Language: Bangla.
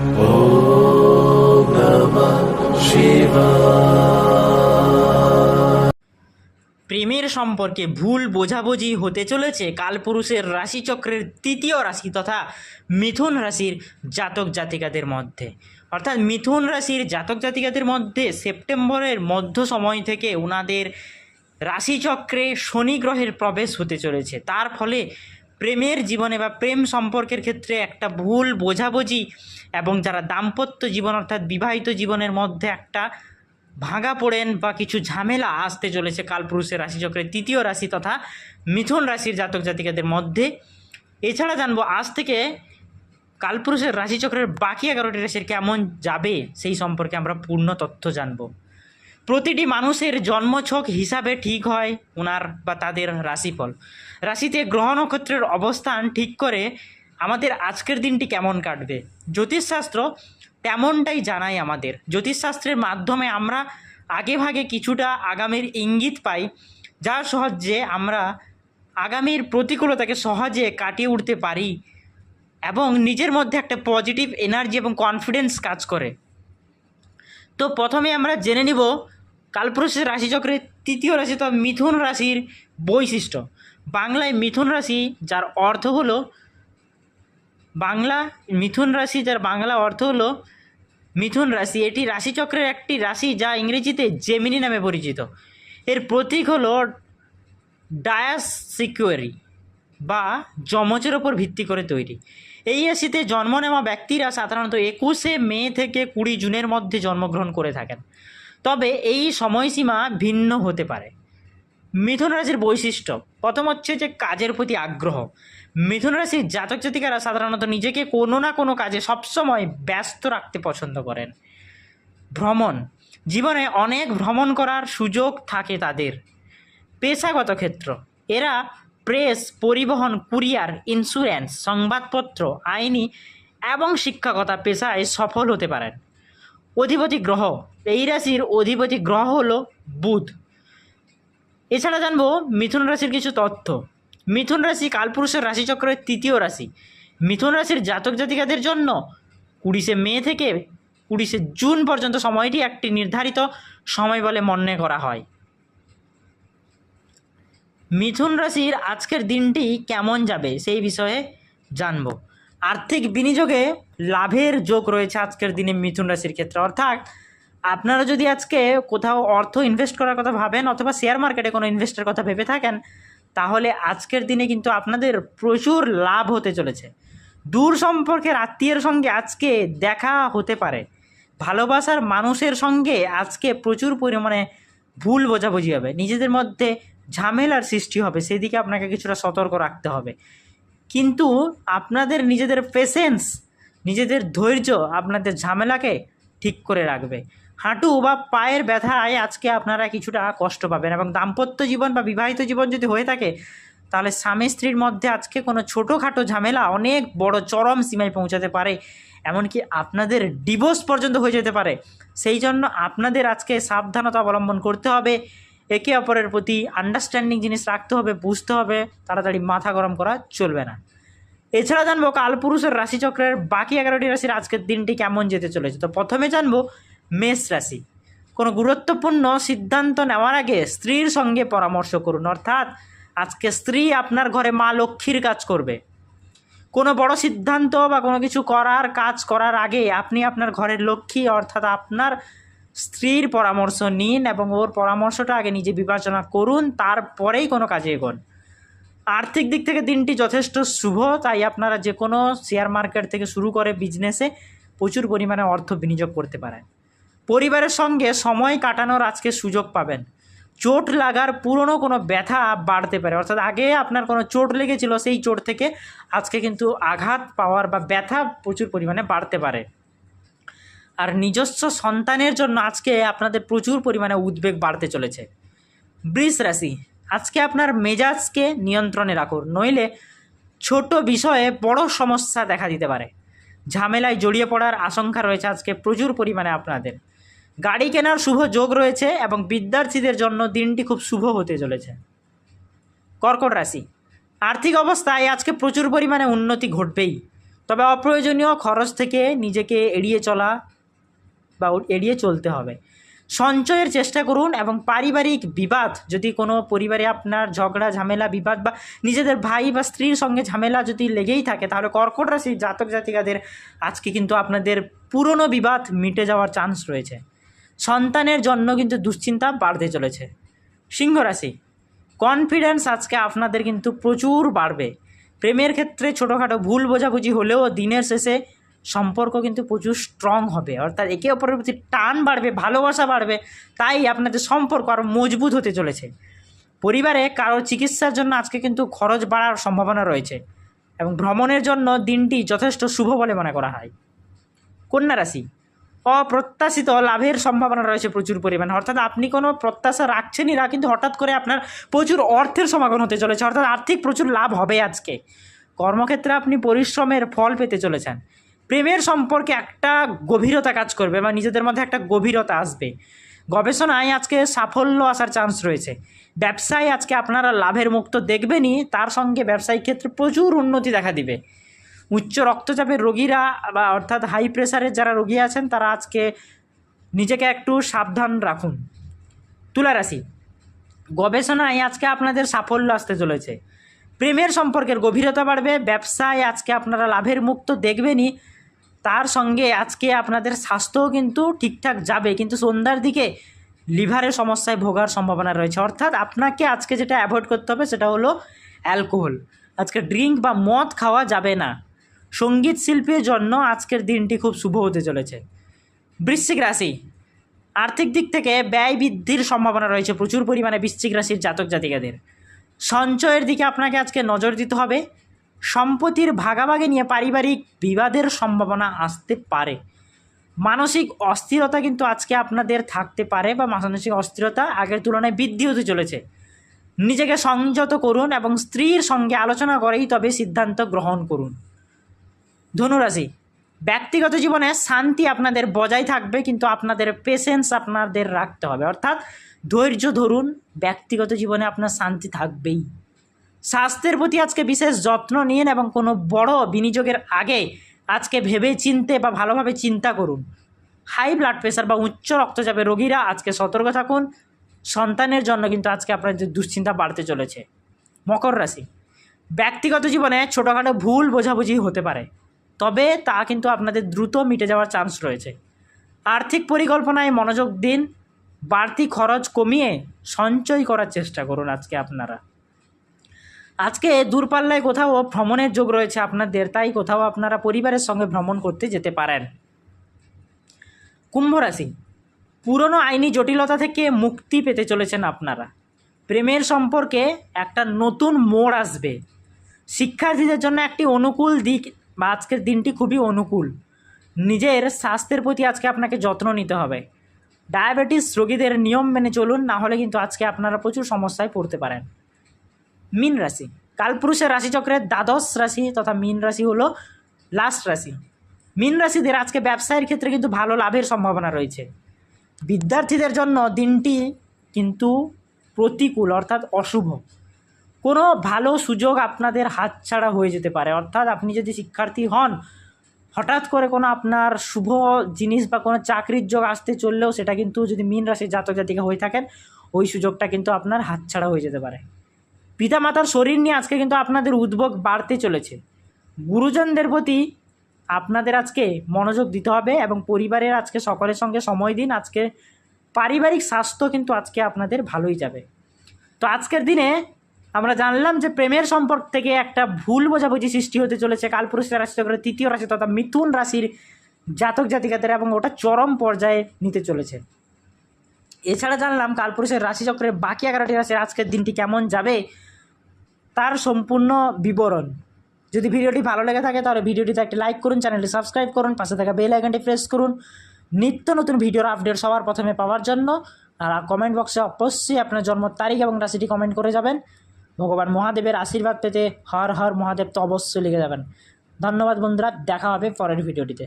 ॐ नमः शिवाय। প্রেমের সম্পর্কে ভুল বোঝাবুঝি হতে চলেছে কালপুরুষের রাশিচক্রের তৃতীয় রাশি তথা মিথুন রাশির জাতক জাতিকাদের মধ্যে। অর্থাৎ মিথুন রাশির জাতক জাতিকাদের মধ্যে সেপ্টেম্বরের মধ্য সময় থেকে ওনাদের রাশিচক্রে শনি গ্রহের প্রবেশ হতে চলেছে। তার ফলে প্রেমের জীবনে বা প্রেম সম্পর্কের ক্ষেত্রে একটা ভুল বোঝাবুঝি এবং যারা দাম্পত্য জীবন অর্থাৎ বিবাহিত জীবনের মধ্যে একটা ভাঙা পড়েন বা কিছু ঝামেলা আসতে চলেছে কালপুরুষের রাশিচক্রের তৃতীয় রাশি তথা মিথুন রাশির জাতক জাতিকাদের মধ্যে। এছাড়া জানবো আজ থেকে কালপুরুষের রাশিচক্রের বাকি 11টি রাশির কেমন যাবে সেই সম্পর্কে আমরা পূর্ণ তথ্য জানব। প্রতিটি মানুষের জন্মছক হিসাবে ঠিক হয় ওনার বা তাদের রাশিফল। রাশিতে গ্রহ নক্ষত্রের অবস্থান ঠিক করে আমাদের আজকের দিনটি কেমন কাটবে। জ্যোতিষশাস্ত্র তেমনটাই জানায় আমাদের। জ্যোতিষশাস্ত্রের মাধ্যমে আমরা আগেভাগে কিছুটা আগামীর ইঙ্গিত পাই, যার সাহায্যে আমরা আগামীর প্রতিকূলতাকে সহজে কাটিয়ে উঠতে পারি এবং নিজের মধ্যে একটা পজিটিভ এনার্জি এবং কনফিডেন্স কাজ করে। তো প্রথমে আমরা জেনে নিব কালপুরুষের রাশিচক্রের তৃতীয় রাশি তো মিথুন রাশির বৈশিষ্ট্য। বাংলায় মিথুন রাশি যার অর্থ হলো মিথুন রাশি যার বাংলা অর্থ হলো মিথুন রাশি। এটি রাশিচক্রের একটি রাশি যা ইংরেজিতে জেমিনি নামে পরিচিত। এর প্রতীক হলো ডায়াস সিকিউরি বা যমজের ওপর ভিত্তি করে তৈরি। এই রাশিতে জন্ম নেওয়া ব্যক্তিরা সাধারণত 21শে মে থেকে 20 জুনের মধ্যে জন্মগ্রহণ করে থাকেন, তবে এই সময়সীমা ভিন্ন হতে পারে। মিথুন রাশির বৈশিষ্ট্য প্রথম হচ্ছে যে কাজের প্রতি আগ্রহ। মিথুন রাশির জাতক জাতিকারা সাধারণত নিজেকে কোনো না কোনো কাজে সবসময় ব্যস্ত রাখতে পছন্দ করেন। ভ্রমণ, জীবনে অনেক ভ্রমণ করার সুযোগ থাকে তাদের। পেশাগত ক্ষেত্র, এরা প্রেস, পরিবহন, কুরিয়ার, ইন্স্যুরেন্স, সংবাদপত্র, আইনি এবং শিক্ষকতা পেশায় সফল হতে পারেন। অধিপতি গ্রহ, এই রাশির অধিপতি গ্রহ হলো বুধ। এছাড়া জানবো মিথুন রাশির কিছু তথ্য। মিথুন রাশি কালপুরুষের রাশিচক্রের তৃতীয় রাশি। মিথুন রাশির জাতক জাতিকাদের জন্য 20শে মে থেকে 20শে জুন পর্যন্ত সময়টি একটি নির্ধারিত সময় বলে মনে করা হয়। মিথুন রাশির আজকের দিনটি কেমন যাবে সেই বিষয়ে জানব। আর্থিক বিনিয়োগে লাভের যোগ রয়েছে আজকের দিনে মিথুন রাশির ক্ষেত্রে। অর্থাৎ আপনারা যদি আজকে কোথাও অর্থ ইনভেস্ট করার কথা ভাবেন অথবা শেয়ার মার্কেটে কোনো ইনভেস্টের কথা ভেবে থাকেন, তাহলে আজকের দিনে কিন্তু আপনাদের প্রচুর লাভ হতে চলেছে। দূর সম্পর্কের আত্মীয়ের সঙ্গে আজকে দেখা হতে পারে। ভালোবাসার মানুষের সঙ্গে আজকে প্রচুর পরিমাণে ভুল বোঝাবুঝি হবে, নিজেদের মধ্যে ঝামেলার সৃষ্টি হবে, সেদিকে আপনাকে কিছুটা সতর্ক রাখতে হবে। কিন্তু আপনাদের নিজেদের পেশেন্স, নিজেদের ধৈর্য আপনাদের ঝামেলাকে ঠিক করে রাখবে। হাঁটু বা পায়ের ব্যথায় আজকে আপনারা কিছুটা কষ্ট পাবেন এবং দাম্পত্য জীবন বা বিবাহিত জীবন যদি হয়ে থাকে তাহলে স্বামী স্ত্রীর মধ্যে আজকে কোনো ছোটোখাটো ঝামেলা অনেক বড় চরম সীমায় পৌঁছাতে পারে, এমনকি আপনাদের ডিভোর্স পর্যন্ত হয়ে যেতে পারে। সেই জন্য আপনাদের আজকে সাবধানতা অবলম্বন করতে হবে, একে অপরের প্রতি আন্ডারস্ট্যান্ডিং জিনিস রাখতে হবে, বুঝতে হবে, তাড়াতাড়ি মাথা গরম করা চলবে না। এছাড়া জানবো কালপুরুষের রাশিচক্রের বাকি 11টি রাশির আজকের দিনটি কেমন যেতে চলেছে। তো প্রথমে জানবো মেষ রাশি। কোনো গুরুত্বপূর্ণ সিদ্ধান্ত নেওয়ার আগে স্ত্রীর সঙ্গে পরামর্শ করুন। অর্থাৎ আজকে স্ত্রী আপনার ঘরে মা লক্ষ্মীর কাজ করবে। কোনো বড় সিদ্ধান্ত বা কোনো কিছু কাজ করার আগে আপনি আপনার ঘরের লক্ষ্মী অর্থাৎ আপনার স্ত্রীর পরামর্শ নিন এবং ওর পরামর্শটা আগে নিজে বিবেচনা করুন, তারপরেই কোনো কাজে এগোন। আর্থিক দিক থেকে দিনটি যথেষ্ট শুভ, তাই আপনারা যে কোনো শেয়ার মার্কেট থেকে শুরু করে বিজনেসে প্রচুর পরিমাণে অর্থ বিনিয়োগ করতে পারেন। পরিবারের সঙ্গে সময় কাটানোর আজকে সুযোগ পাবেন। চোট লাগার পুরনো কোনো ব্যথা বাড়তে পারে, অর্থাৎ আগে আপনার কোনো চোট লেগেছিল সেই চোট থেকে আজকে কিন্তু আঘাত পাওয়ার বা ব্যথা প্রচুর পরিমাণে বাড়তে পারে। আর নিজস্ব সন্তানের জন্য আজকে আপনাদের প্রচুর পরিমাণে উদ্বেগ বাড়তে চলেছে। বৃষ রাশি, আজকে আপনার মেজাজকে নিয়ন্ত্রণে রাখুন, নইলে ছোট বিষয়ে বড় সমস্যা দেখা দিতে পারে। ঝামেলায় জড়িয়ে পড়ার আশঙ্কা রয়েছে আজকে প্রচুর পরিমাণে আপনাদের। গাড়ি কেনার শুভ যোগ রয়েছে এবং বিদ্যার্থীদের জন্য দিনটি খুব শুভ হতে চলেছে। কর্কট রাশি, আর্থিক অবস্থায় আজকে প্রচুর পরিমাণে উন্নতি ঘটবেই। তবে অপ্রয়োজনীয় খরচ থেকে নিজেকে এড়িয়ে চলা বা এড়িয়ে চলতে হবে। সঞ্চয়ের চেষ্টা করুন এবং পারিবারিক বিবাদ, যদি কোনো পরিবারে আপনার ঝগড়া ঝামেলা বিবাদ বা নিজেদের ভাই বা স্ত্রীর সঙ্গে ঝামেলা যদি লেগেই থাকে, তাহলে কর্কট রাশির জাতক জাতিকাদের আজকে কিন্তু আপনাদের পুরনো বিবাদ মিটে যাওয়ার চান্স রয়েছে। সন্তানের জন্য কিন্তু দুশ্চিন্তা বাড়তে চলেছে। সিংহ রাশি, কনফিডেন্স আজকে আপনাদের কিন্তু প্রচুর বাড়বে। প্রেমের ক্ষেত্রে ছোটোখাটো ভুল বোঝাবুঝি হলেও দিনের শেষে সম্পর্ক কিন্তু প্রচুর স্ট্রং হবে, অর্থাৎ একে অপরের প্রতি টান বাড়বে, ভালোবাসা বাড়বে, তাই আপনাদের সম্পর্ক আরও মজবুত হতে চলেছে। পরিবারে কারো চিকিৎসার জন্য আজকে কিন্তু খরচ বাড়ার সম্ভাবনা রয়েছে এবং ভ্রমণের জন্য দিনটি যথেষ্ট শুভ বলে মনে করা হয়। কন্যা রাশি, অপ্রত্যাশিত লাভের সম্ভাবনা রয়েছে প্রচুর পরিমাণে, অর্থাৎ আপনি কোনো প্রত্যাশা রাখছেনই না, কিন্তু হঠাৎ করে আপনার প্রচুর অর্থের সমাগম হতে চলেছে, অর্থাৎ আর্থিক প্রচুর লাভ হবে আজকে। কর্মক্ষেত্রে আপনি পরিশ্রমের ফল পেতে চলেছেন। প্রেমের সম্পর্কে একটা গভীরতা কাজ করবে বা নিজেদের মধ্যে একটা গভীরতা আসবে। গবেষণায় আজকে সাফল্য আসার চান্স রয়েছে। ব্যবসায় আজকে আপনারা লাভের মুখ তো দেখবেনই, তার সঙ্গে ব্যবসায়িক ক্ষেত্রে প্রচুর উন্নতি দেখা দিবে। উচ্চ রক্তচাপের রোগীরা বা অর্থাৎ হাই প্রেশারের যারা রোগী আছেন তারা আজকে নিজেকে একটু সাবধান রাখুন। তুলা রাশি, গবেষণায় আজকে আপনাদের সাফল্য আসতে চলেছে। প্রেমের সম্পর্কের গভীরতা বাড়বে। ব্যবসায় আজকে আপনারা লাভের মুখ তো দেখবেনই, তার সঙ্গে আজকে আপনাদের স্বাস্থ্যও কিন্তু ঠিকঠাক যাবে, কিন্তু সন্ধ্যার দিকে লিভারের সমস্যায় ভোগার সম্ভাবনা রয়েছে। অর্থাৎ আপনাকে আজকে যেটা অ্যাভয়েড করতে হবে সেটা হলো অ্যালকোহল। আজকে ড্রিঙ্ক বা মদ খাওয়া যাবে না। সঙ্গীত শিল্পীর জন্য আজকের দিনটি খুব শুভ হতে চলেছে। বৃশ্চিক রাশি, আর্থিক দিক থেকে ব্যয় বৃদ্ধির সম্ভাবনা রয়েছে প্রচুর পরিমাণে বৃশ্চিক রাশির জাতক জাতিকাদের। সঞ্চয়ের দিকে আপনাকে আজকে নজর দিতে হবে। সম্পত্তির ভাগাভাগি নিয়ে পারিবারিক বিবাদের সম্ভাবনা আসতে পারে। মানসিক অস্থিরতা কিন্তু আজকে আপনাদের থাকতে পারে বা মানসিক অস্থিরতা আগের তুলনায় বৃদ্ধি হতে চলেছে। নিজেকে সংযত করুন এবং স্ত্রীর সঙ্গে আলোচনা করেই তবে সিদ্ধান্ত গ্রহণ করুন। ধনুরাশি, ব্যক্তিগত জীবনে শান্তি আপনাদের বজায় থাকবে, কিন্তু আপনাদের পেশেন্স আপনাদের রাখতে হবে, অর্থাৎ ধৈর্য ধরুন। ব্যক্তিগত জীবনে আপনার শান্তি থাকবেই। স্বাস্থ্যের প্রতি আজকে বিশেষ যত্ন নিন এবং কোনো বড় বিনিয়োগের আগে আজকে ভেবে চিনতে বা ভালোভাবে চিন্তা করুন। হাই ব্লাড প্রেশার বা উচ্চ রক্তচাপের রোগীরা আজকে সতর্ক থাকুন। সন্তানের জন্য কিন্তু আজকে আপনাদের দুশ্চিন্তা বাড়তে চলেছে। মকর রাশি, ব্যক্তিগত জীবনে ছোটোখাটো ভুল বোঝাবুঝি হতে পারে, তবে তা কিন্তু আপনাদের দ্রুত মিটে যাওয়ার চান্স রয়েছে। আর্থিক পরিকল্পনায় মনোযোগ দিন। বাড়তি খরচ কমিয়ে সঞ্চয় করার চেষ্টা করুন আজকে আপনারা। আজকে দূরপাল্লায় কোথাও ভ্রমণের যোগ রয়েছে আপনাদের, তাই কোথাও আপনারা পরিবারের সঙ্গে ভ্রমণ করতে যেতে পারেন। কুম্ভ রাশি, পুরনো আইনি জটিলতা থেকে মুক্তি পেতে চলেছেন আপনারা। প্রেমের সম্পর্কে একটা নতুন মোড় আসবে। শিক্ষার্থীদের জন্য একটি অনুকূল দিক বা আজকের দিনটি খুবই অনুকূল। নিজের স্বাস্থ্যের প্রতি আজকে আপনাকে যত্ন নিতে হবে। ডায়াবেটিস রোগীদের নিয়ম মেনে চলুন, না হলে কিন্তু আজকে আপনারা প্রচুর সমস্যায় পড়তে পারেন। মীন রাশি, কালপুরুষের রাশিচক্রের দ্বাদশ রাশি তথা মীন রাশি হলো লাস্ট রাশি। মীন রাশিদের আজকে ব্যবসায়ের ক্ষেত্রে কিন্তু ভালো লাভের সম্ভাবনা রয়েছে। বিদ্যার্থীদের জন্য দিনটি কিন্তু প্রতিকূল, অর্থাৎ অশুভ। কোনো ভালো সুযোগ আপনাদের হাতছাড়া হয়ে যেতে পারে, অর্থাৎ আপনি যদি শিক্ষার্থী হন, হঠাৎ করে কোনো আপনার শুভ জিনিস বা কোনো চাকরির যোগ আসতে চললেও সেটা কিন্তু যদি মীন রাশির জাতক জাতিকা হয়ে থাকেন, ওই সুযোগটা কিন্তু আপনার হাতছাড়া হয়ে যেতে পারে। পিতামাতার শরীর নিয়ে আজকে কিন্তু আপনাদের উদ্বেগ বাড়তে চলেছে। গুরুজনদের প্রতি আপনাদের আজকে মনোযোগ দিতে হবে এবং পরিবারের আজকে সকলের সঙ্গে সময় দিন। আজকে পারিবারিক স্বাস্থ্য কিন্তু আজকে আপনাদের ভালোই যাবে। তো আজকের দিনে আমরা জানলাম যে প্রেমের সম্পর্ক থেকে একটা ভুল বোঝাবুঝি সৃষ্টি হতে চলেছে কালপুরুষের রাশিচক্রের তৃতীয় রাশি তথা মিথুন রাশির জাতক জাতিকাদের, এবং ওটা চরম পর্যায়ে নিতে চলেছে। এছাড়া জানলাম কালপুরুষের রাশিচক্রের বাকি 11টি রাশির আজকের দিনটি কেমন যাবে তার সম্পূর্ণ বিবরণ। যদি ভিডিওটি ভালো লেগে থাকে তাহলে ভিডিওটিতে একটি লাইক করুন, চ্যানেলটি সাবস্ক্রাইব করুন, পাশে থাকা বেল আইকনটি প্রেস করুন নিত্য নতুন ভিডিওর আপডেট সবার প্রথমে পাওয়ার জন্য। আর কমেন্ট বক্সে অবশ্যই আপনার জন্ম তারিখ এবং রাশিটি কমেন্ট করে যাবেন। ভগবান মহাদেবের আশীর্বাদ পেতে হর হর মহাদেব তো অবশ্যই লিখে যাবেন। ধন্যবাদ বন্ধুরা, দেখা হবে পরের ভিডিওটিতে।